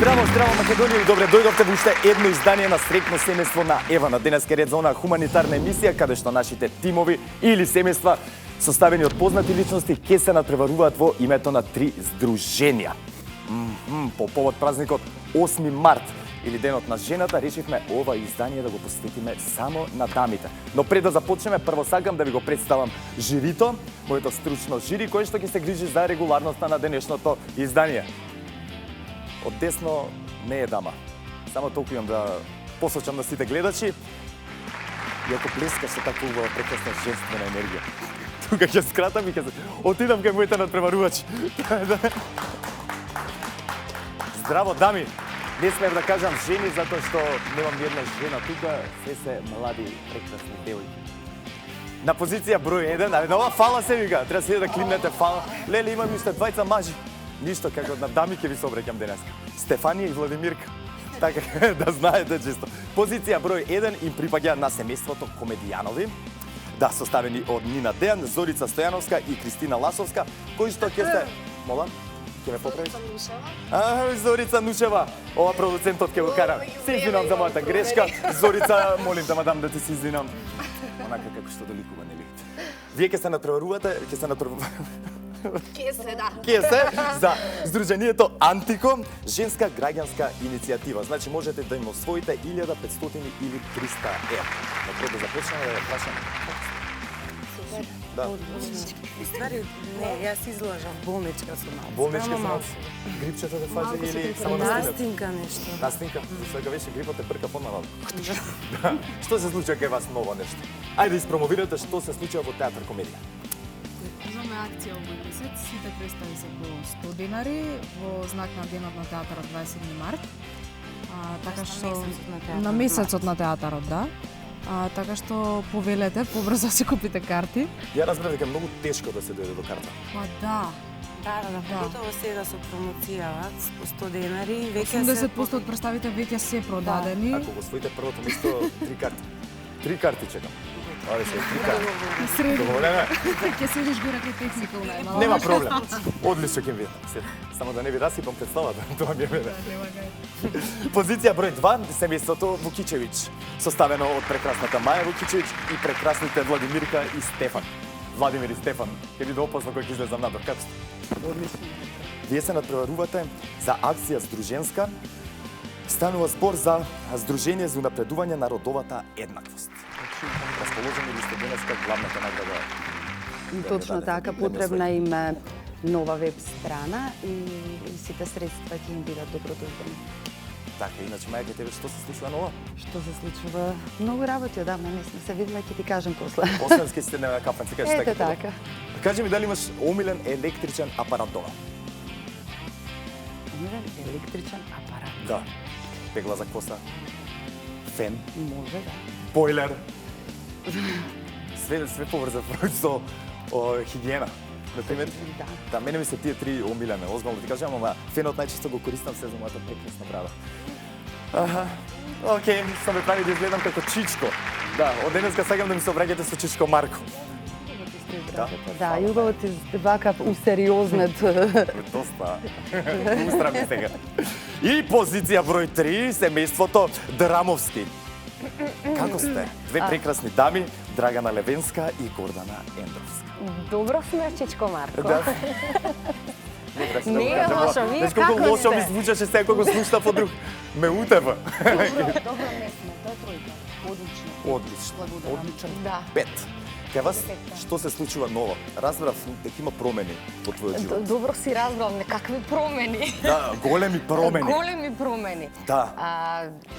Здраво, Македонија и добре дојдовте во уште едно издание на Среќно семејство на Ева. На денеска ред за онаа хуманитарна емисија каде што нашите тимови или семејства составени од познати личности ќе се надпреваруваат во името на 3 здруженија. По повод празникот 8 март или денот на жената, решивме ова издание да го посветиме само на дамите. Но пред да започнеме, прво сакам да ви го представам жирито, моето стручно жири кој што ќе се грижи за регуларноста на денешното издание. Од десно не е дама. Само толку имам да посочам на сите гледачи. Иако плеска со таква убава прекрасна женствена енергија. Тука ќе скратам и ќе отидам кај моите надпреварувачи. Здраво, дами! Не смеев да кажам жени, затоа што немам ни една жена тука, се млади, прекрасни девојки. На позиција број 1, нова фала се вика, треба се да климнете фала. Леле, имам уште двајца мажи. Ништо, како на дами ќе ви се обраќам денеска. Стефанија и Владимирка. Така да знаете чисто. Позиција број 1 им припаѓа на семејството Комедијанови. Да, составени од Нина Дејан, Зорица Стојановска и Кристина Ласовска, кои што ќе се... Мола? Ќе ме поправиш? Зорица Нушева. Ова продуцентот ќе го кара. Се извинам за мојата грешка. Зорица, молим да мадам да ти се извинам. Онака како што доликува, нели? Вие ќе се надпреварувате, Ке се за Сдруженијето Антико, женска граѓанска иницијатива. Значи можете да им освоите 1500 или 300 евра. Но пред да започнеме да прашам. Супер. Да. Ствари, не, јас излажам болничка со малце. Болничка со малце. Грипчето да фаќа или само настинка нешто. Настинка? Сега веќе грипот е брка понавал. Да. Што се случува кај вас ново нешто? Ајде испромовирате што се случува во театар комедија. Имаме акција овој месец, сите представи се по 100 денари во знак на денот на театарот 27 март. Така што на месецот на театарот, да. Така што повелете, побрзо се купите карти. Ја разбрав дека е многу тешко да се дојде до карта. Па да. Да, готово сега со промоцијава по 100 денари. 80% од представите веќе се продадени. Ако го освоите првото место, 3 карти. 3 карти чекам. Ајде се, 3 карти. Доголеме? Ќе седиш горе кај техника најмало. Нема проблем. Одлично ќе ви. Само да не ви расипам представата, тоа ми е мене. Позиција број 2, семејството Вукичевиќ, составено од прекрасната Маја Вукичевиќ и прекрасните Владимирка и Стефан. Владимир и Стефан, ќе биде опасно кога ќе излезам надвор. Како сте? Одлично. Вие се надпреварувате за акција Здруженска. Станува збор за Здружение за унапредување на родовата еднаквост. Расположени ли сте денеска главната награда? Точно така, потребна им е нова веб страна и сите средства ќе им бидат добродојдени. Така, иначе Маја, кај тебе што се случува ново? Што се случува? Многу работи одамна не сме се видела, ќе ти кажем после. Осленски сте на кафанци, кажеш Ете така. Кажи ми дали имаш омилен електричен апарат дома? Омилен електричен апарат? Да. Пегла за коса, фен, Може, да. бойлер. Све поврзано со хигиена. Например, да, мене ми се тие 3 омилени. Озбилно ти кажам, ама фенот најчесто го користам се за мојата прекрасна брада. Океј, што ме прави да изгледам како Чичко. Да, од денеска сакам да ми се обраќате со Чичко Марко. Да, и убаво ти вакав усериознет. Доста. Устрави сега. И позиција број 3, семејството Драмовски. Како сте? Две прекрасни дами, Драгана Левенска и Гордана Ендровска. Добро сме, Чичко Марко. Да. Не е лошо, вие како колку лошо ми сте? звучеше сега кога го слушна по друг. Ме утева. Добро не сме, тоа е тројка. Одлично. Одлично. Одличен. Да. 5. Кај вас, што се случува ново? Разбрав дека има промени во твојот живот. Добро си разбрал, некакви промени. Да, големи промени. Големи промени. Да.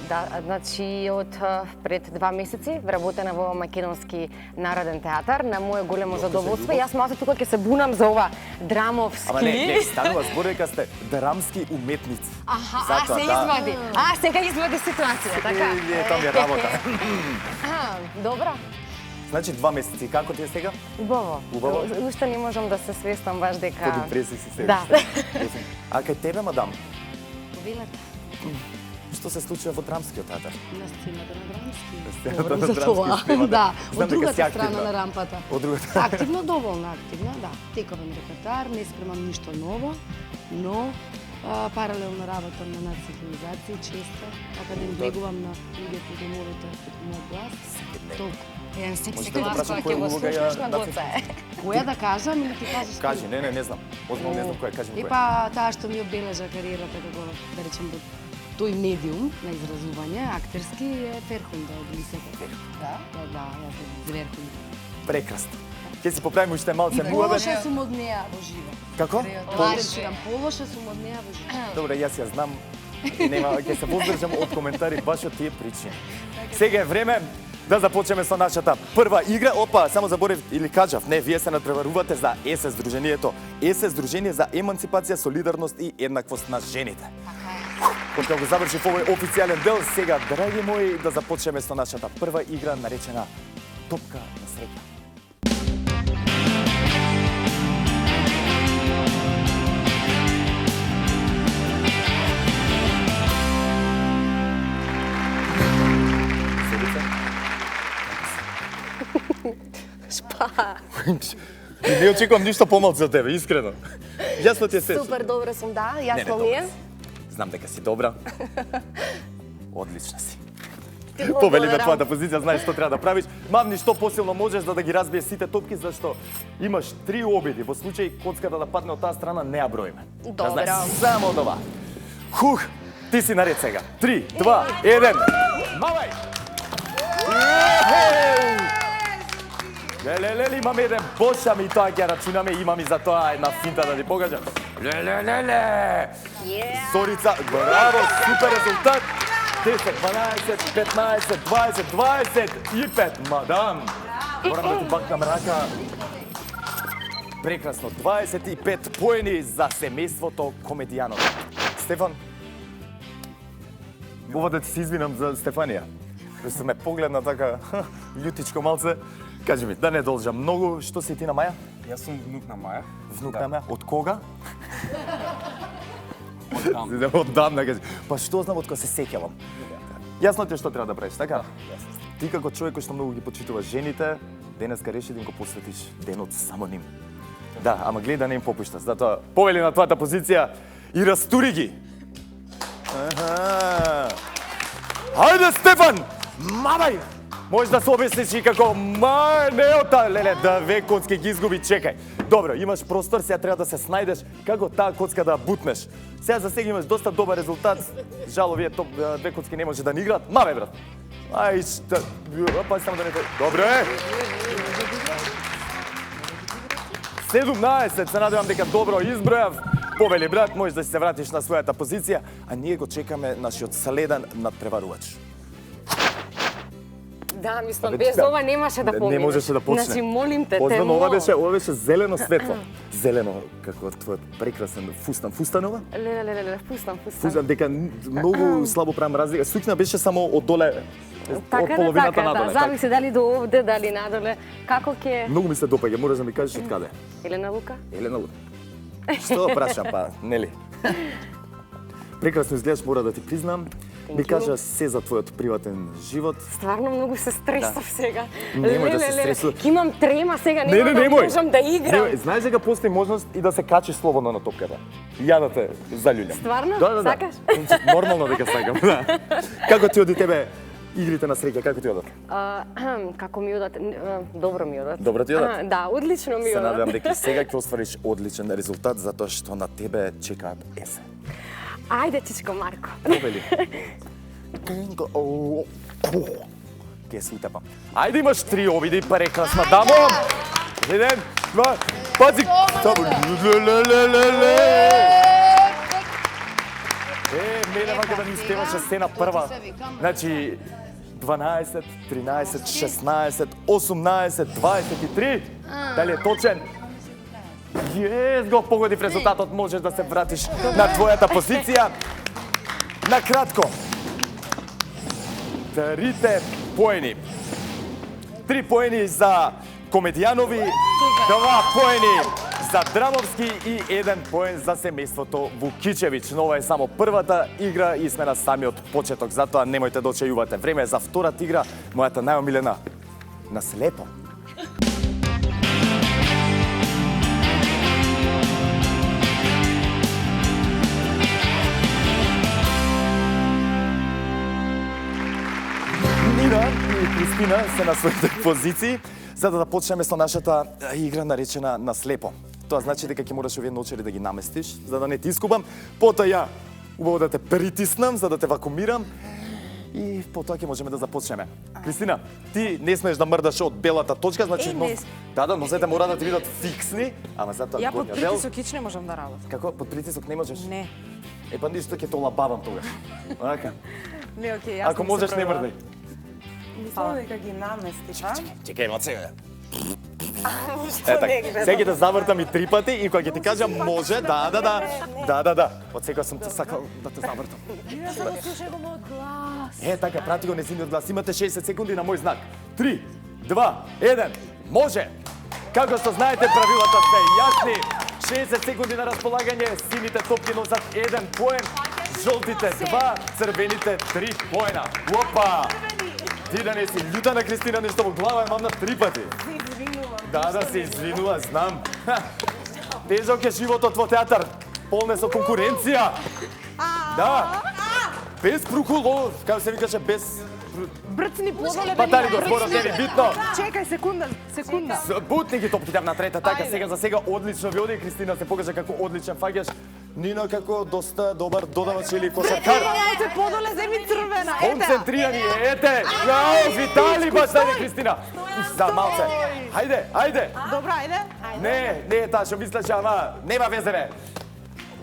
Да, значи од пред 2 месеци вработена во Македонски народен театар на мое големо задоволство. Јас малку тука ќе се бунам за ова драмовски. Ама не, станува збор дека сте драмски уметници. Аха, се извади. Сега извади ситуација, така? Тоа ми е работа. Добро. Значи 2 месеци, како ти е сега? Убаво. Убаво? Уште не можам да се свестам баш дека... Под импресии си седиш. Да. А кај тебе, мадам, Повелете. што се случува во драмскиот театар? На сцената на Драмски. сцената Говорам на за Драмски тоа. спива, да. Да, Знам од дека другата си страна активна. на рампата. Од другата. Активно, доволно активна, да. Тековен репертоар, не спремам ништо ново, но Паралелно работам на нацифилизација често, така да им влегувам на луѓето и домовите на глас. Толку. Еден секси Можете да глас прашам кој која ќе го улога ја слушнеш на дате? Гоце. Која да кажам или ти кажеш ти? Кажи, не знам. Озбилно не знам која, кажи ми И која. па таа што ми обележа кариерата како, да речем, тој медиум на изразување, актерски, е Ферхунда од Лисета. Да, јас сум Зверхунда. Прекрасно. Ќе си поправиме уште малце муабет. Полоша сум од неа во живо. Како? Полоша сум од неа во живо. Добре, јас ја знам. И нема, ќе се воздржам од коментари баш од тие причини. Сега е време да започнеме со нашата прва игра. Опа, само заборев или кажав, не, вие се надпреварувате за ЕСЕ Сдруженијето. ЕСЕ Сдружение за емансипација, солидарност и еднаквост на жените. Откако го завршив овој официјален дел, сега, драги мои, да започнеме со нашата прва игра, наречена Топка на среќа. Шпа. И не очекувам ништо помалку од тебе, искрено. Јасно ти е се. Супер добра сум, да, јасно добра ми е. си. Знам дека си добра. Одлична си. Ти го Повели на благодарам. твојата позиција, знаеш што треба да правиш. Мамни што посилно можеш за да ги разбиеш сите топки, зашто имаш 3 обиди. Во случај коцката да падне од таа страна, не ја броиме. Добро. Да знаеш, само това. Хух, ти си наред сега. 3, 2, 1. Мавај! Леле, имаме еден бошам и тоа ќе рачунаме, имам и за тоа една финта да ти покажам. Леле! Сорица, браво, супер резултат. 10, 12, 15, 20, 25, мадам. Морам да ти бакнам рака. Прекрасно, 25 поени за семејството Комедијанов. Стефан, ова да ти се извинам за Стефанија. Кој се ме погледна така љутичко малце. Кажи ми, да не должам многу, што си ти на Маја? Јас сум внук на Маја. Внук Да. на Маја? Од кога? Од Од давна, кажи. Па што знам од кога се сеќавам. Јасно ти е што треба да правиш, така? Ти како човек кој што многу ги почитува жените, денеска реши да им го посветиш денот само ним. Да, ама гледа да не им попушташ. Затоа повели на твојата позиција и растури ги. Аха. Ајде, Стефан! Мамај! Може да се обясниш и како не ота, леле, да ве коцки ги изгуби, чекај. Добро, имаш простор, сега треба да се снајдеш како таа коцка да бутнеш. Сега за сега имаш доста добар резултат. Жал, овие топ две коцки не може да ни играат. Маве, брат. Ај, шта... Па само да не... Добре! 17, се надевам дека добро избројав. Повели, брат, можеш да се вратиш на својата позиција, а ние го чекаме нашиот следен надпреварувач. Да, мислам, Абе, без да. ова немаше да поминеш. Не можеше да почне. Значи, молим те, Озбилно, ова молам. беше зелено светло. Зелено, како твојот прекрасен фустан. Фустанова? Леле, пустам. Фустан, дека многу слабо правам разлика. Сукна беше само од доле, од Така да, половината така, надоле. да. Зависи дали до овде, дали надоле. Како ќе... Многу ми се допаѓа, мораш да ми кажеш од каде. Елена Лука? Елена Лука. Што прашам, па, нели? Прекрасно изгледаш, мора да ти признам. Ми you. кажа се за твојот приватен живот. Стварно многу се стресав сега. Немој да се стресуваш. Ќе имам трема сега, нема да немој. можам да играм. Немој. Знаеш дека постои можност и да се качиш слободно на топката. Ја да те залюљам. Стварно? Да. Сакаш? Нормално дека сакам, да. Како ти оди тебе игрите на среќа, како ти одат? Како ми одат? Добро ми одат. Добро ти одат? Да, одлично ми Се надевам одат. дека сега ќе оствариш одличен резултат затоа што на тебе чекаат есе. Ајде, чичко Марко. Повели. Ке се утепам. Ајде, имаш 3 обиди, прекрасна дамо. Еден, два, пази. Само. Мене вака да ми спеваше сцена прва. Значи, 12, 13, 16, 18, 23. Дали е точен? Јес, го погодив резултатот, можеш да се вратиш на твојата позиција. Накратко, 3 поени. 3 поени за Комедијанови, 2 поени за Драмовски и 1 поен за семејството Вукичевиќ. Но ова е само првата игра и сме на самиот почеток, затоа немојте да очајувате. Време е за втората игра, мојата најомилена, на слепо. Кристина се на своите позиции, за да почнеме со нашата игра наречена на слепо. Тоа значи дека ќе мораш овие ночери да ги наместиш, за да не ти искубам. Потоа ја убаво да те притиснам, за да те вакуумирам. И потоа ќе можеме да започнеме. Кристина, ти не смееш да мрдаш од белата точка, значи да, нозете мора да ти бидат фиксни, ама затоа Ја под горниот дел. притисок ич не можам да работам. Како под притисок не можеш? Не. Па ништо ќе те олабавам тогаш. Онака. Не, окей, јас Ако не можеш се не пробувам. мрдај. Мислам дека ги намести, па? Чекај, ма сега. Што Ета, не гледам? сега да завртам и 3 пати и кога ќе ти кажам може, да. Од сега сум те сакал да те завртам. Слушај го мојот глас. Така, прати го незиниот глас. Имате 60 секунди на мој знак. 3, 2, 1, може! Како што знаете, правилата се јасни. 60 секунди на располагање, сините топки носат 1 поен, жолтите 2, црвените 3 поена. Опа! Ти да не си љута на Кристина, нешто во глава е мамна 3 пати. Да се извинува, знам. Тежок е животот во театар, полне со конкуренција. Да. Без прукулов, како се викаше, без... Брцни подоле. Батари го зборот не ви битно. Чекај секунда. Бутни ги топките на трета, така сега за сега одлично ви оди. Кристина се покажа како одличен фаќаш. Нина како доста добар додавач или кошаркар. Се подоле земи црвена. Концентрирани, ете! Јао, Витали, баш дајде Кристина. За малце. Хајде. Добра, ајде. Не е таа што мислеше, ама нема везе бе.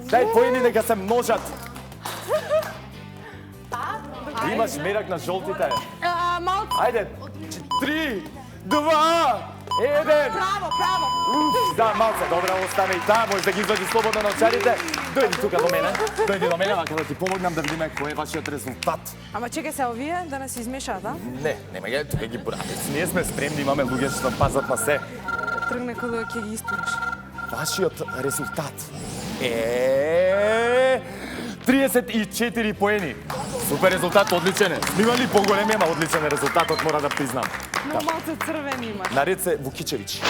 Дај поени нека се множат. Имаш мерак на жолтите. Малце. Ајде, 3, 2, 1. Право. Да, малце, добра, остане и таа, може да ги извади слободно на очарите. Дојди тука до мене, вака да ти помогнам да видиме кој е вашиот резултат. Ама чекај се овие да не се измешаат, а? Не, нема ги, тука ги буравец. Ние сме спремни, имаме луѓе што пазат на се. Тргне кога ќе ги истуриш. Вашиот резултат е 34 поени. Супер резултат, одличен е. Снима ли поголеми, ама одличен е резултатот, мора да признам. Но малце црвени имаш. Наред се Вукичевич.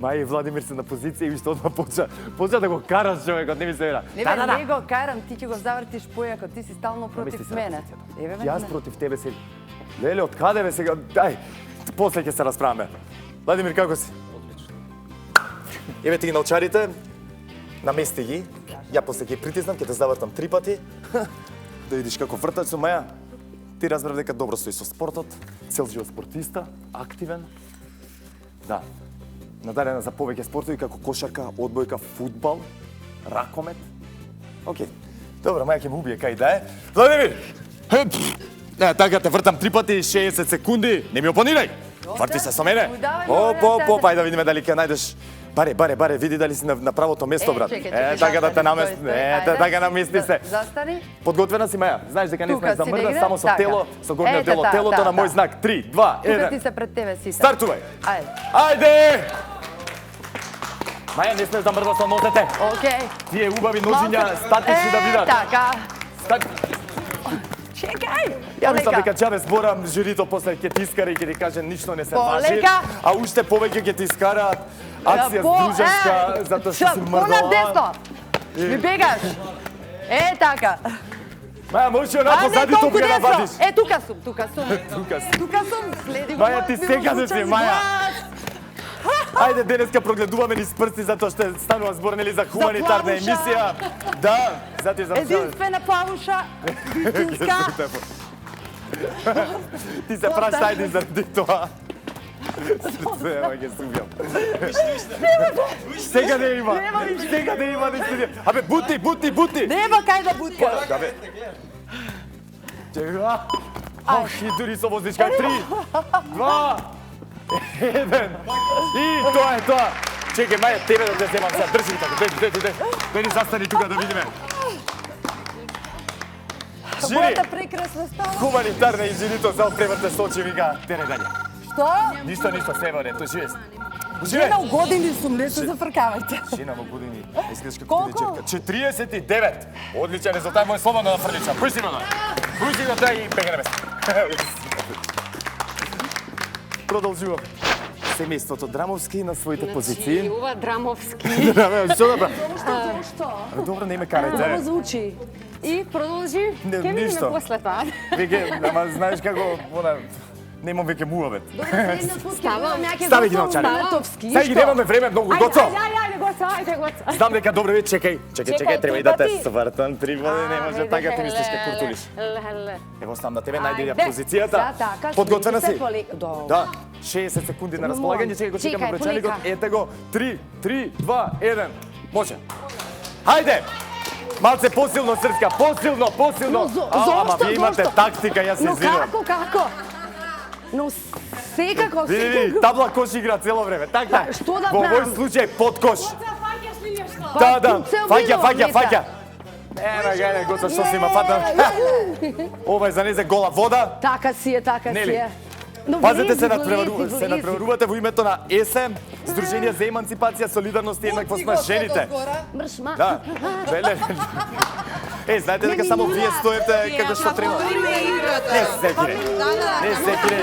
Мај и Владимир се на позиција и што одма почна да го караш човекот, не ми се вера. Не бе, не го карам, ти ќе го завртиш појакот, ти си стално против мене. Јас против тебе се. Леле, од каде бе сега? Ај, после ќе се расправаме. Владимир, како си? Одлично. Еве ти ги научарите, намести ги. Ја после ќе притиснам, ќе те завртам 3 пати. Да видиш како вртач со Маја. Ти разбрав дека добро стои со спортот, цел живот спортиста, активен. Да. Надарена за повеќе спортови како кошарка, одбојка, фудбал, ракомет. Океј. Добро, Маја ќе ме убие кај да е. Владимир! Така те вртам 3 пати, 60 секунди. Не ми опонирај. Врти се со мене. Оп, ајде да видиме дали ќе најдеш. Баре, види дали си на правото место, брат. Така да те намести. Така намести се. Застани. Подготвена си, Маја. Знаеш дека не смееш да мрдаш само со Така. тело, со горниот дел од телото на мој знак. 3, 2, Тука 1. ти се пред тебе сите. Стартувај. Ајде. Маја, не смееш да мрдаш со нозете. Океј. Тие убави ножиња статични да видат. Така. Чекај. Ја мислам Полека. дека џабе зборам, журито после ќе ти искара и ќе ти каже ништо не се важи. Полека. А уште повеќе ќе ти искараат акција дружеска затоа што си мрдала. Понадесно. Ми бегаш. Така. Маја, можеш ја напозади толку топка да десно. вадиш. Тука сум. Тука сум. Следи го. Маја, ти секаде си, Маја. Ајде, денеска прогледуваме низ прсти затоа што станува збор нели за хуманитарна плавуша. емисија. Да, затоа за Единствена плавуша. Вистинска. Ти се прашајди заради тоа. Срце, ма ќе суѓам. Сега не има да студија. Абе, бути. Нема кај да буткаш. Да бе. Чека. Ох, и дури со возничка. 3, 2, 1. И тоа е тоа. Чекај, Маја, тебе да те земам сега. Држи така. Дојди застани тука да видиме. Жири, Мојата прекрасна става. хуманитарна и жирито за преврте со очи вика, тере дале. Што? Ништо, се во ред, живе. Жена у години сум, не се зафркавајте. Жена во години. Искаш како Колку? дечерка. 49. Одличен резултат, мој слободно да фрличам. Пусти ме, пусти го тај и бегнеме се. Продолжуваме. Семејството Драмовски на своите позиции. Ова Драмовски. Што да правам? Што? Добро, не ме карајте. Добро звучи. И продолжи. Не, Ке видиме ништо. после тоа. Веќе, ама знаеш како, она, немам веќе муавет. Ставам јаке Стави ги научари. Стартовски. Сега ги немаме време многу, Гоцо. Ајде, Гоцо, ајде, Гоцо. Знам дека добро ви, чекај, треба и да те три пати. свртам 3 години, не може така ти мислиш ке куртулиш. Ево сам на тебе најди ја позицијата. Подготвена си? Да. 60 секунди на располагање, чекај го чекаме Чекај, брojчаникот. полека. Ете го. 3, 2, 1. Може. Хајде. Малце посилно, Срцка, посилно. Ама вие имате тактика, јас се Но извинувам. како? Но секако, Види, табла кош игра цело време. Така. што да Во овој правам? случај под кош. Па, Да, цел фаќа. видео, Еме га, не, Гоца, што си има фатна? Ова е за незе гола вода. Така си е. Нели? Но Пазете влези се, го, се надпреварувате во името на ЕСЕ, Сдружение за еманципација, солидарност и еднаквост на жените. Мрш, ма. Да. Веле. Знаете дека само вие стоите како што треба. Не се кире.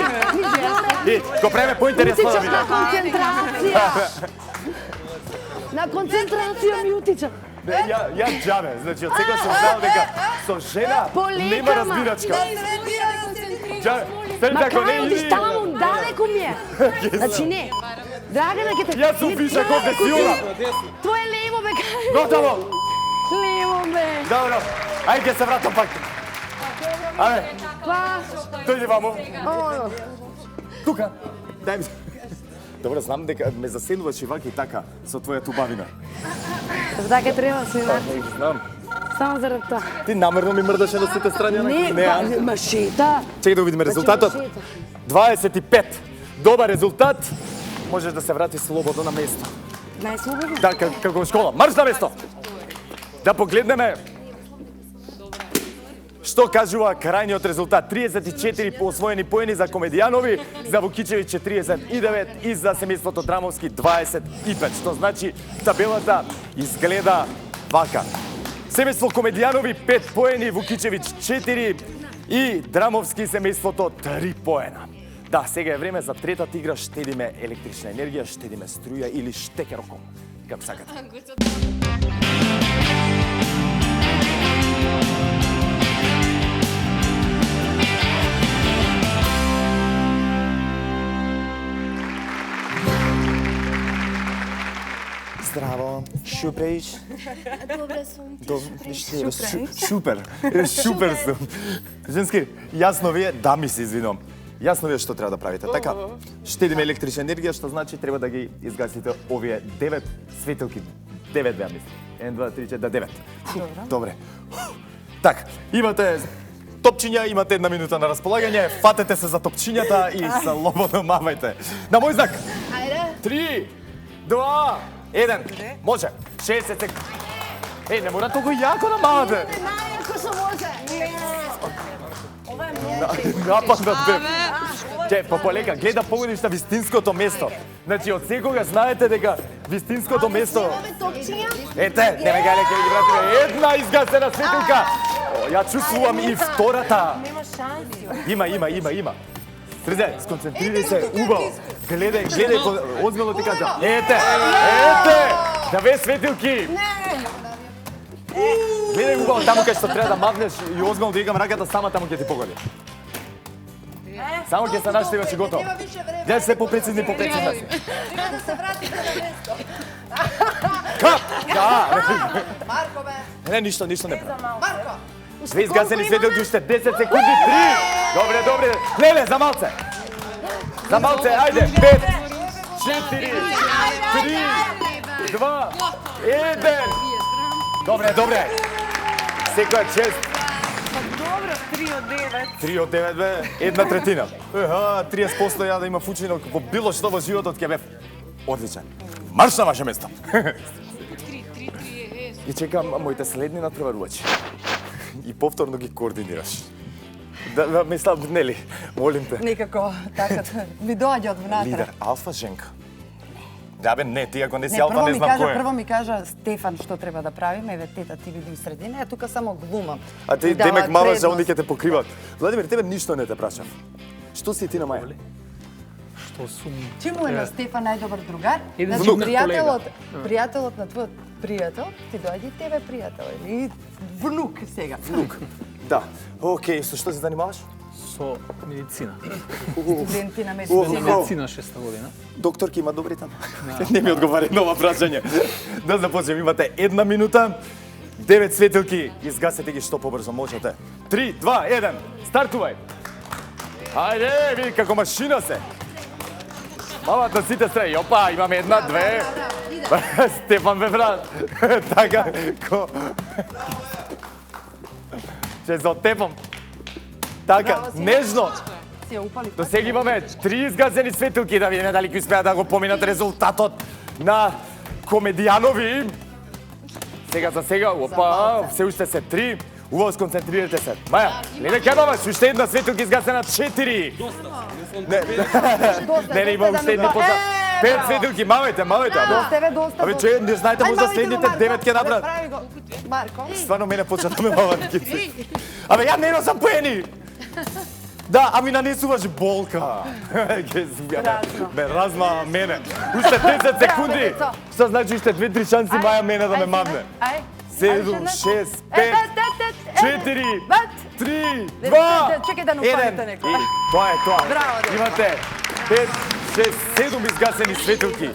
И го преме поинтересно да Утича видам. на концентрација. На концентрација ми утича. Ја џабе, значи од сега сум знал дека со жена нема разбирачка. Џабе, Ма ако не кај одиш иди. таму, далеко ми е. Значи не. Драгана ќе те... Јас сум фишак овде силна. Твое лево бе, кај. Готово. Лево бе. Добро. Ајде ќе се вратам пак. Ајде, Па. дојди ваму. Оно. Тука. Дај ми. Добро, знам дека ме заседуваш и вака и така со твојата убавина. Така треба се Па, знам. само заради тоа. Ти намерно ми мрдаше на сите страни. Не, машета. Чекај да видиме резултатот. машета. 25. Добар резултат. Можеш да се врати слободно на место. Најслободно. Да, како во школа. Марш на место. Да погледнеме што кажува крајниот резултат. 34 освоени поени за Комедијанови, за Вукичевиќ 39 и за семејството Драмовски 25. Што значи табелата изгледа вака. Семејство Комедијанови 5 поени, Вукичевиќ 4 и Драмовски семејството 3 поена. Да, сега е време за третата игра, штедиме електрична енергија, штедиме струја или штекероком, како сакате. Здраво, шупреиш? Добре сум. Супер, супер сум. Женски, јасно вие, дами се извинувам. Јасно вие што треба да правите, така? Штедиме електрична енергија, што значи треба да ги изгасите овие 9 светилки. 9 беа мислам. 1, 2, 3, 4, 9. Добре. Така, имате топчиња, имате 1 минута на располагање, фатете се за топчињата и слободно мавајте. На мој знак. Ајде. 3, 2, 1. Може. 60 секунди. Не мора толку јако да мавате. Најако што може. Нападнат бе. Ке, полека, гледа да погодиш на вистинското место. Значи, од секога знаете дека вистинското место... Ете, не ме гајле, ќе ги вратиме. Една изгасена светилка. Ја чувствувам и втората. Нема шанси. Има. Среде, сконцентрирај се, убаво. Гледај, озбилно ти кажа. Ете, две светилки. Гледај убаво таму кај што треба да мавнеш и озбилно да игам раката, сама таму ќе ти погоди. Само ќе се наштиваш и готово. Дјај се попрецизни си. Треба да се вратите на место. Кап! Да! Марко бе. Не, ништо не прави. Марко. Две изгасени светилки, уште 10 секунди, 3! Добре. Леле, за малце! Ајде! 5, 4, 3, 2, 1! Добре! Секоја чест! Добро, 3 од 9. 3 од 9 бе, 1/3. 30% ја да има фучинок во било што во животот ќе бев одличен. Марш на ваше место! И чекам моите следни надпреварувачи. И повторно ги координираш. Да, мислам, нели, молим те. Некако, така, ми доаѓа од внатре. Лидер, алфа женка. Да бе, не, ти ако не си Не, алфа, не знам кој е. прво ми кажа Стефан што треба да правиме, еве тета ти биди у средина, тука само глумам. А ти Ми дава демек мала предност. за оние ќе те покриват. Владимир, тебе ништо не те прашав. Што си ти на маја? То сум... Чему е на Стефан најдобар другар? Еден Значи, внук пријателот на твојот пријател ти доаѓа и тебе пријател или внук сега. Да. Океј, со што се занимаваш? Со медицина. Студенти на Охо. медицина. Медицина 6-та година. Докторки има добри таму. Не ми одговари на ова прашање. Да започнем, имате 1 минута. 9 светилки, изгасете ги што побрзо можете. 3, 2, 1, стартувај. Ајде, види како машина се. Мамат на сите страни. Опа, имаме 1, 2. Стефан бе брат. Така, Ќе затепам. Така, нежно. Си ја упали. До сега имаме 3 изгасени светилки, да видиме дали ќе успеат да го поминат резултатот на комедијанови. Сега за сега, опа, се уште се 3. Убаво сконцентрирате се. Маја, леле ке бабаш, уште една светилка изгасена 4. Не, има уште една поза. 5 светилки, мавајте. Доста. Абе, че не знаете, може да следните 9 ке направат. Прави го. Марко. Стварно мене почна да ме мават кици. Абе, ја не носам поени. Да, ами нанесуваш болка. Ме разма мене. Уште 10 секунди. Што значи уште 2-3 шанси Маја мене да ме мавне? 7, 6, 5, 4, 3, 2, Чекај да не упалите некој. Тоа е тоа. Браво, Дејко. Имате 5, 6, 7 изгасени светилки.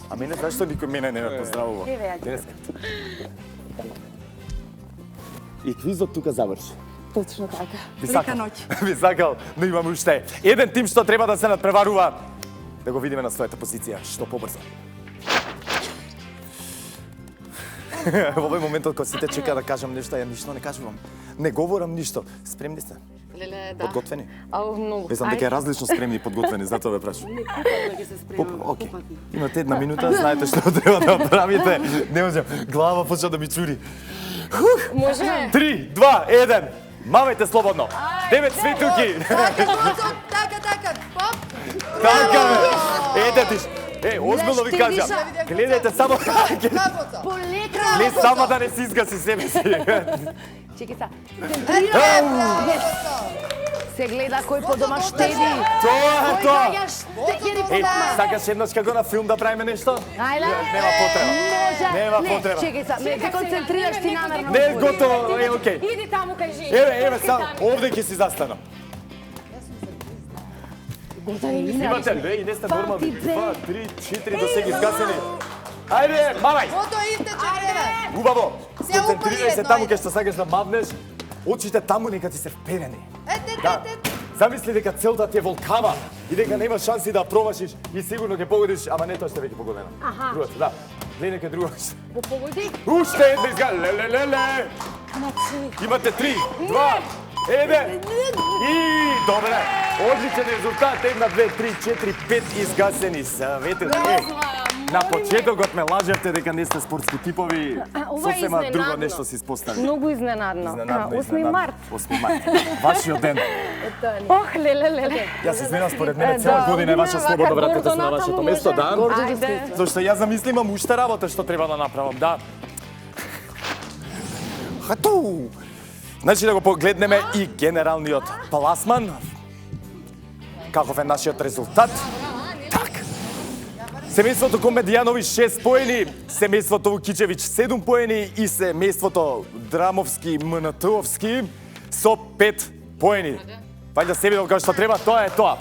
А мене зашто никој мене не ме поздравува? Денеска. И квизот тука заврши. Точно така. Лека ноќ. Би сакал, но имаме уште еден тим што треба да се надпреварува. Да го видиме на својата позиција, што побрзо. Во овој моментот кога сите чека да кажам нешто, ја ништо не кажувам. Не говорам ништо. Спремни сте? Леле, да. Подготвени? Ау, многу. Безам дека е различно спремни и подготвени, затоа ве прашувам. Купално ќе се спремам. Океј. Имате 1 минута, знаете што треба да правите. Не можам. Глава почна да ми чури. Може? 3, 2, 1. Мавајте слободно. 9 светилки. Така. Поп. Така бе. Едете. Озбилно ви кажам. Гледајте само. Не само да не си изгаси себе си. Чекай са. Се гледа кој по дома штеди. Тоа. Штеди. Сакаш еднаш како на филм да правиме нешто? Ајде. Нема потреба. Може. Нема Не, потреба. Чекай са, ме се концентрираш ти намерно. Не, готово, окей. Иди таму кај жени. Еве, сам, овде ќе си застанам. Имате, и не сте нормални. 2, 3, 4 до сега изгасени. Ајде, мавај! Ото истече време. Убаво! Се Концентрирај се упали таму едно, кај што сакаш да мавнеш. Очите таму нека ти се вперени. Ете. Замисли дека целта ти е волкава и дека нема шанси да ја промашиш и сигурно ќе погодиш, ама не тоа што веќе погодено. Другото, да. Гледај дека друго. Го погоди. Уште една изга. Леле. Имате 3, 2, 1. И добре. Одличен резултат. 1, 2, 3, 4, 5 изгасени светилки. На почетокот ме лажевте дека не сте спортски типови. Ова е Сосема друго изненадно. нешто си испостави. Многу изненадно. 8 март. 8 март. Вашиот ден. Ох, леле. Јас се извинувам, според мене цела година е ваша слобода да вратите се на вашето место, да? Ајде. Зашто јас замислим, имам уште работа што треба да направам, да. Хату! Значи да го погледнеме и генералниот пласман. Каков е нашиот резултат? Так. Семејството Комедијанови 6 поени, семејството Вукичевиќ 7 поени и семејството Драмовски МНТовски со 5 поени. Вајде се видов како што треба, тоа е тоа.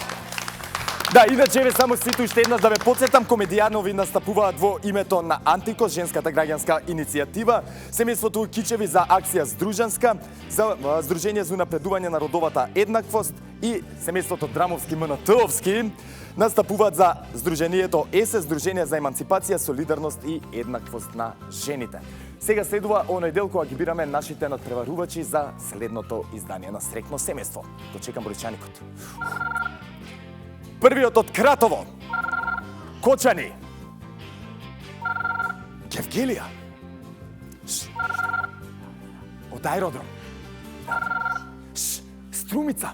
Да, иначе еве само сите уште еднаш да ве потсетам, Комедијанови настапуваат во името на Антико, женската граѓанска иницијатива, семејството Кичеви за акција Здружанска, за Здружение за унапредување на родовата еднаквост и семејството Драмовски МНТовски настапуваат за Здружението ЕСЕ, Здружение за еманципација, солидарност и еднаквост на жените. Сега следува оној дел кога ги бираме нашите надпреварувачи за следното издание на Среќно семејство. Го чекам бројчаникот. Првиот од Кратово. Кочани. Гевгелија. Од аеродром. Струмица.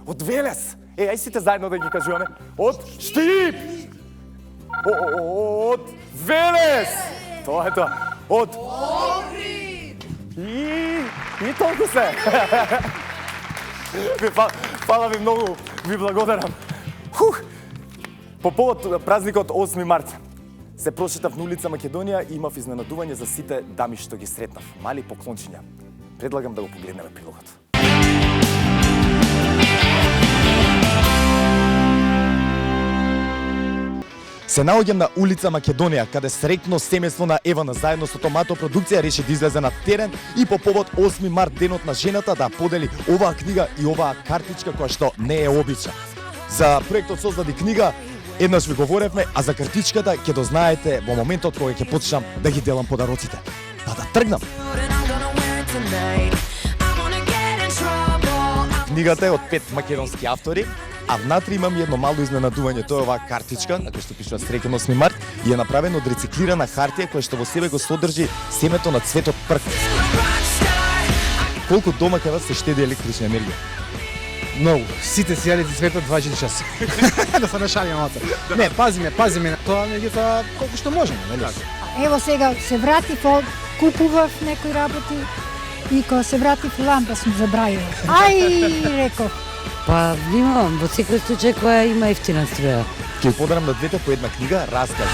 Од Велес. Ај сите заедно да ги кажуваме. Од Штип. Од Велес. Тоа е тоа. Од И толку се. Фала ви многу, ви благодарам. По повод празникот 8 март се прошетав на улица Македонија и имав изненадување за сите дами што ги сретнав. Мали поклончиња. Предлагам да го погледнеме прилогот. Се наоѓам на улица Македонија, каде среќно семејство на Евана заедно со Томато продукција реши да излезе на терен и по повод 8 март, денот на жената, да подели оваа книга и оваа картичка која што не е обична. За проектот Создади книга еднаш ви говоревме, а за картичката ќе дознаете во моментот кога ќе почнам да ги делам подароците. Па да тргнам. Книгата е од 5 македонски автори, а внатре имам едно мало изненадување. Тоа е оваа картичка, на која што пишува Среќен 8 март, и е направена од рециклирана хартија која што во себе го содржи семето на цветот прк. Колку дома кај вас се штеди електрична енергија? Многу. Сите сијалици светот 24 часа. Да се нашалиме малце. Не, пазиме на тоа, меѓутоа колку што можеме, нели? Ево сега се вратив, купував некои работи и кога се вратив лампа сум забравила. Ај, реков. Па, внимавам, во секој случај која има ефтина струја. Ќе подарам на двете по една книга, Расказ.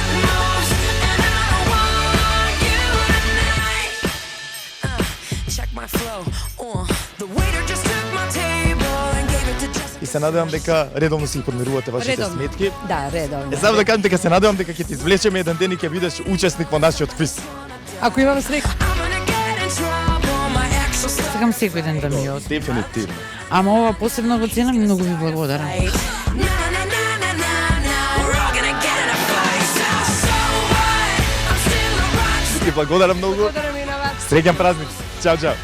И се надевам дека редовно си подмирувате вашите сметки. Да, редовно. Само да кажам дека се надевам дека ќе ти извлечеме еден ден и ќе бидеш учесник во нашиот квиз. Ако имаме среќа. Сакам секој ден да ми ја од. Дефинитивно. Ама ова посебно го ценам и многу ви благодарам. Ти благодарам многу. Среќен празник. Чао, чао.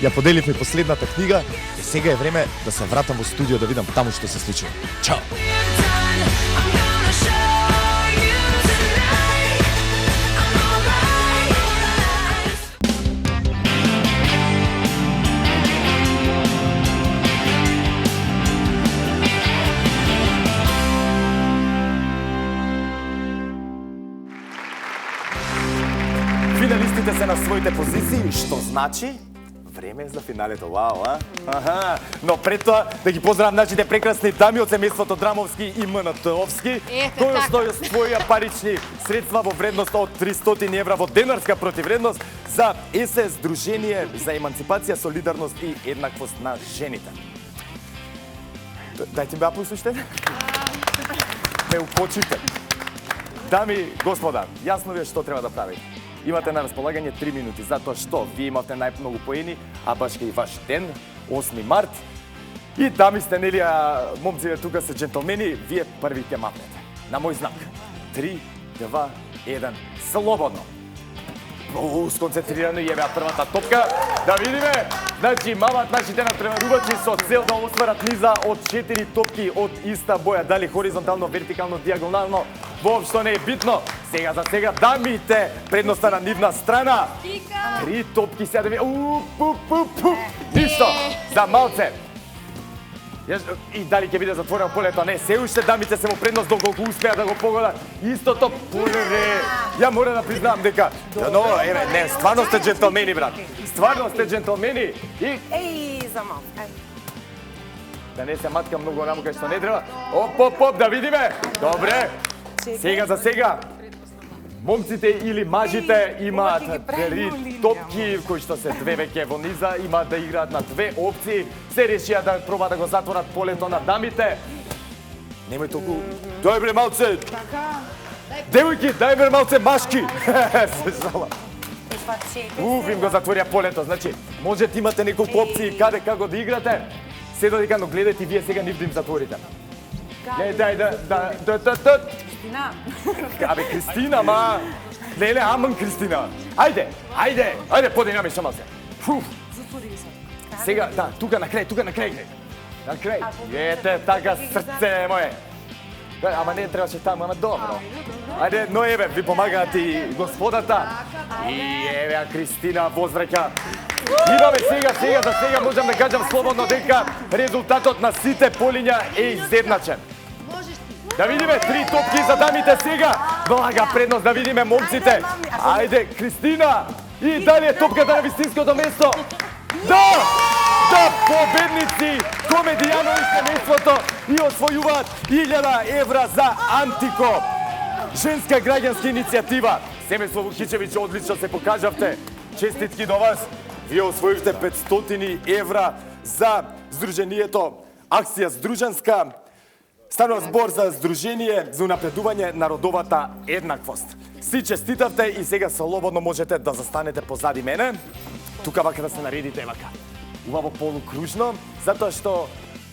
Ја поделивме последната книга и сега е време да се вратам во студио да видам таму што се случува. Чао. Финалистите се на своите позиции, што значи време е за финалето. Вау, а? Аха. Но пред тоа да ги поздравам нашите прекрасни дами од семејството Драмовски и МНТовски, кои што ја своја парични средства во вредност од 300 евра во денарска противредност за ЕСЕ, Сдружение за еманципација, солидарност и еднаквост на жените. Дајте ми аплауз уште. Ме упочите. Дами, господа, јасно ви е што треба да правите. Имате на располагање 3 минути, затоа што вие имате најмногу поени, а баш и ваш ден, 8 март. И дами сте, нели, момците тука се джентлмени, вие први ќе мапнете. На мој знак. 3, 2, 1, слободно. Сконцентрирано и еве првата топка. Да видиме. Значи, мават нашите натпреварувачи со цел да осварат низа од 4 топки од иста боја. Дали хоризонтално, вертикално, диагонално, воопшто не е битно. Сега за сега дамите предноста на нивна страна. 3 топки сега да ви... Ништо. За малце. И дали ќе биде затворено полето? Не, се уште дамите се во предност доколку успеа да го погодат. Истото поле. Ја мора да признам дека но еве не, стварно сте джентлмени, брат. Стварно сте джентлмени. И Еј, за мал. да не се матка многу рамо кај што не треба. Оп, да видиме. Добре. Сега за сега. Момците или мажите имаат 3 топки, кои што се две веќе во низа, имаат да играат на 2 опции. Се решија да проба да го затворат полето на дамите. Немој толку... Дај бре малце! Девојки, дај бре малце машки! Се жала. Им го затворија полето. Значи, можете имате неколку опции каде како да играте. Се додека но гледајте вие сега нив да им затворите. Кристина. Абе, Кристина, ма... Леле, аман Кристина. Ајде, подинамично малце. Сега, да, тука на крај. На крај. Ете, така срце мое. Ама не требаше таму, ама добро. Ајде, но еве, ви помагаат и господата. И еве, Кристина возвраќа. Имаме за сега можам да кажам слободно дека резултатот на сите полиња е изедначен. Да видиме 3 топки за дамите сега. Блага предност, да видиме момците. Ајде, Кристина. И дали е топката на вистинското место? Да, победници Комедијано и семејството и освојуваат 1000 евра за Антико. Женска граѓанска иницијатива. Семејство Вукичевиќ, одлично се покажавте. Честитки до вас. Вие освоивте 500 евра за Сдруженијето Акција Здружанска. Станува збор за Сдружение за унапредување на родовата еднаквост. Си честитавте и сега слободно можете да застанете позади мене. Тука вака да се наредите вака. Убаво полукружно, затоа што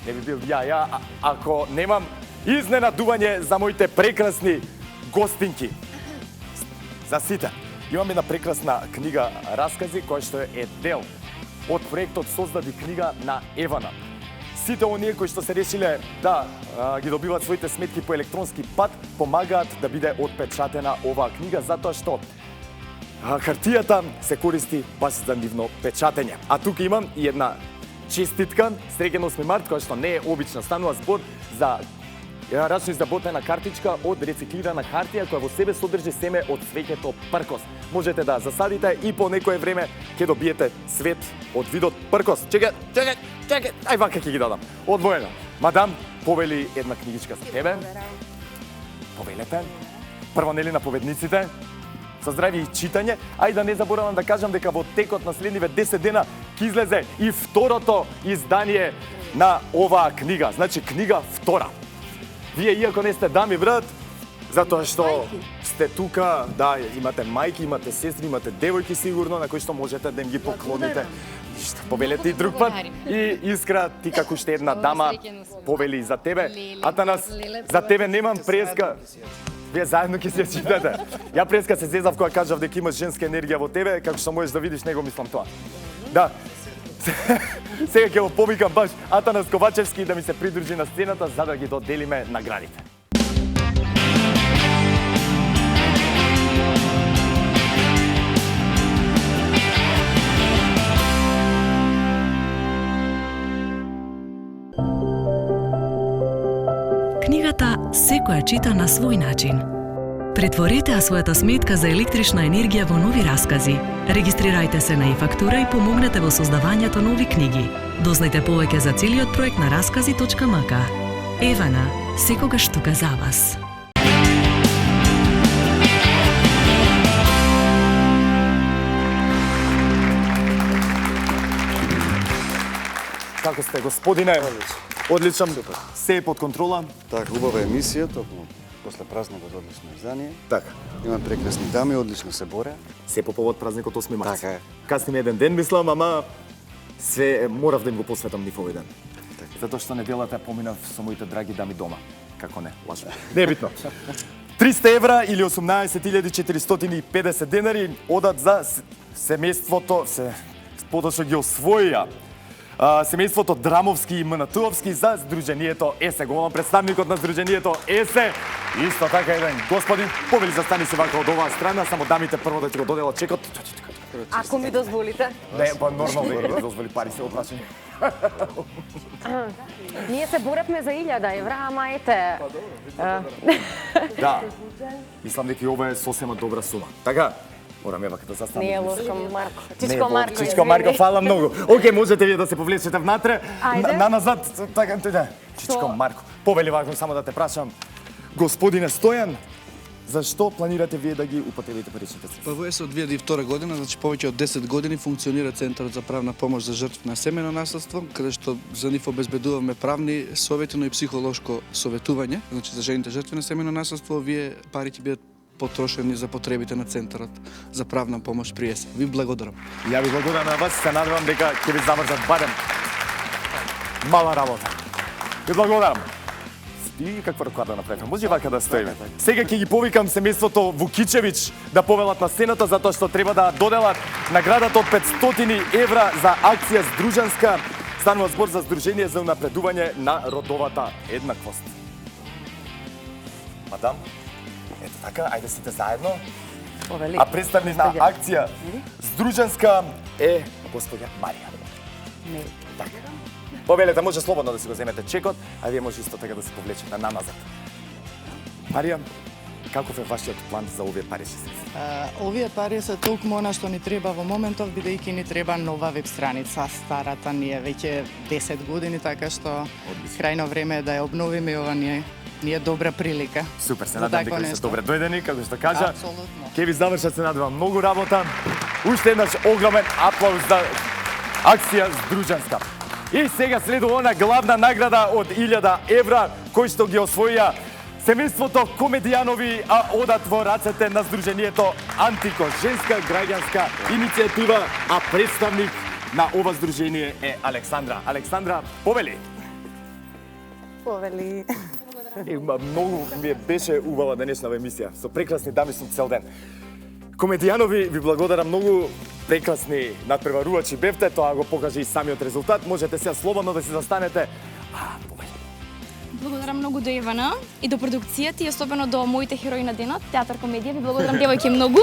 не би бил ја ако немам изненадување за моите прекрасни гостинки. За сите. Имам една прекрасна книга Раскази, која што е дел од проектот Создади книга на Евана. Сите оние кои што се решиле да ги добиваат своите сметки по електронски пат, помагаат да биде отпечатена оваа книга, затоа што хартијата се користи баш за нивно печатење. А тука имам и една честитка, среќен 8 март, која што не е обична. Станува збор за рачно изработена картичка од рециклирана хартија која во себе содржи семе од цвеќето пркос. Можете да засадите и по некое време ќе добиете цвет од видот пркос. Чекај, ај вака ќе ги дадам. Одвоено. Мадам, повели една книгичка за тебе. Повелете. Прво нели на поведниците. Со здравје и читање. Ај да не заборавам да кажам дека во текот на следниве 10 дена ќе излезе и второто издание на оваа книга. Значи книга втора. Вие, иако не сте дами, брат, затоа што сте тука, да, имате мајки, имате сестри, имате девојки сигурно, на кои што можете да им ги поклоните. Ништо, повелете и друг пат. И Искра, ти како уште една дама, повели за тебе. Атанас, за тебе немам преска. Вие заедно ќе се читате. Ја преска се зезав кога кажав дека имаш женска енергија во тебе, како што можеш да видиш, него мислам тоа. Да. Сега ќе го повикам баш Атанас Ковачевски да ми се придружи на сцената за да ги доделиме наградите. Книгата секоја чита на свој начин. Претворете ја својата сметка за електрична енергија во нови раскази. Регистрирајте се на e-фактура и помогнете во создавањето нови книги. Дознајте повеќе за целиот проект на раскази.мк. Евана, секогаш тука за вас. Како сте, господине? Одличен. Се е под контрола. Така, убава емисија, токму после празникот одлично издание. Така. Има прекрасни дами, одлично се боре. Се по повод празникот 8 март. Така е. Касним еден ден, мислам, ама се морав да им го посветам нив овој ден. Затоа што неделата поминав со моите драги дами дома. Како не, лажам. Не е битно. 300 евра или 18.450 денари одат за семејството, подоцна ги освоија семејството Драмовски и Мнатуовски за Сдруженијето ЕСЕ. Голем представникот на Сдруженијето ЕСЕ. Исто така еден господин. Повели застани се вака од оваа страна, само дамите прво да ти го доделат чекот. Ако ми дозволите. Не, па нормално да ми дозволи, пари се оплачени. Ние се боревме за 1000 евра, ама ете. Да. Мислам дека и ова е сосема добра сума. Така, мораме вака да застанам. Не е лошо, Марко. Чичко Марко. Чичко Марко, фала многу. Океј, можете вие да се повлечете внатре. На назад, така, да. Чичко Марко. Повели вака само да те прашам. Господине Стојан, зашто планирате вие да ги употребите паричните средства? Па во ЕСЕ од 2002 година, значи повеќе од 10 години функционира Центарот за правна помош за жртви на семено наследство, каде што за нив обезбедуваме правни совети, но и психолошко советување, значи за жените жртви на семено наследство, овие пари ќе бидат потрошени за потребите на Центарот за правна помош при ЕСЕ. Ви благодарам. Ја ви благодарам на вас, се надевам дека ќе ви завршат барем мала работа. Ви благодарам. И каква рокада да направиме? Може вака да стоиме. Сега ќе ги повикам семејството Вукичевиќ да повелат на сцената, затоа што треба да доделат наградата од 500 евра за акција Здружанска. Станува збор за Сдружение за унапредување на родовата еднаквост. Мадам, ето така, ајде сите заедно. А представник на акција Здружанска е господја Марија. Не. Така. Повелете, може слободно да си го земете чекот, а вие може исто така да се повлечете на назад. Марија, Каков е вашиот план за овие парични средства? Овие пари се толку она што ни треба во моментов, бидејќи ни треба нова веб страница. Старата ни е веќе 10 години, така што крајно време е да ја обновиме и ова ни е добра прилика. Супер, се за надам тако дека нешто. сте добре дојдени, како што кажа. Апсолутно. Ке ви завршат, се надевам многу работа. Уште еднаш огромен аплауз за акција Здружанска. И сега следува она главна награда од 1000 евра, кој што ги освоија семејството Комедијанови, а одат во рацете на Сдруженијето Антико, женска граѓанска иницијатива, а представник на ова здружение е Александра. Александра, повели. Повели. Многу ми беше убава денешна емисија, со прекрасни дами сум цел ден. Комедијанови, ви благодарам многу, прекрасни надпреварувачи бевте, тоа го покаже и самиот резултат. Можете сега слободно да се застанете. Благодарам многу до Евана и до продукцијата и особено до моите херои на денот, театар комедија. Ви благодарам девојки многу.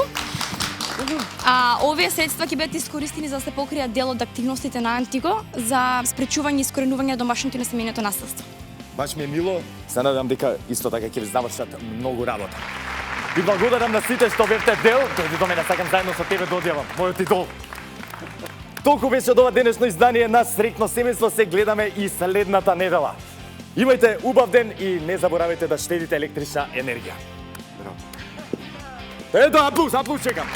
Овие средства ќе бидат искористени за да се покријат дел од активностите на Антико за спречување и искоренување на домашното и на семејното насилство. Баш ми е мило, се надам дека исто така ќе ви завршат многу работа. Ви благодарам на сите што бевте дел, дојди до мене, сакам заедно со тебе да одјавам, мојот идол. Толку беше од ова денешно издание на Среќно семејство, се гледаме и следната недела. Имајте убав ден и не заборавајте да штедите електрична енергија. Ето, аплауз чекам.